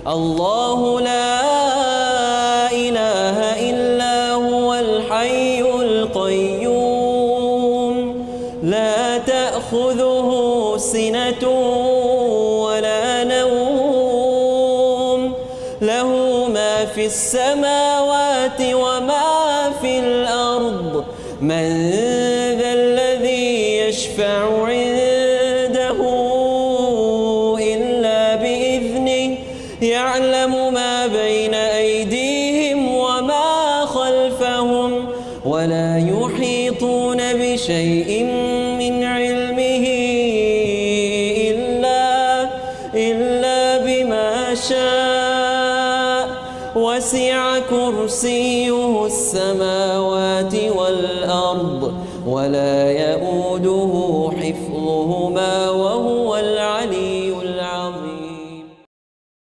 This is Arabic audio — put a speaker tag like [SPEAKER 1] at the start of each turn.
[SPEAKER 1] الله لا إله إلا هو الحي القيوم لا تأخذه سنة ولا نوم له ما في السماوات وما في الأرض من ذا الذي يشفع عنده إلا بإذنه يعلم ما بين أيديهم وما خلفهم ولا يحيطون بشيء من علمه إلا بما شاء وسع كرسيه السماوات والأرض ولا يؤوده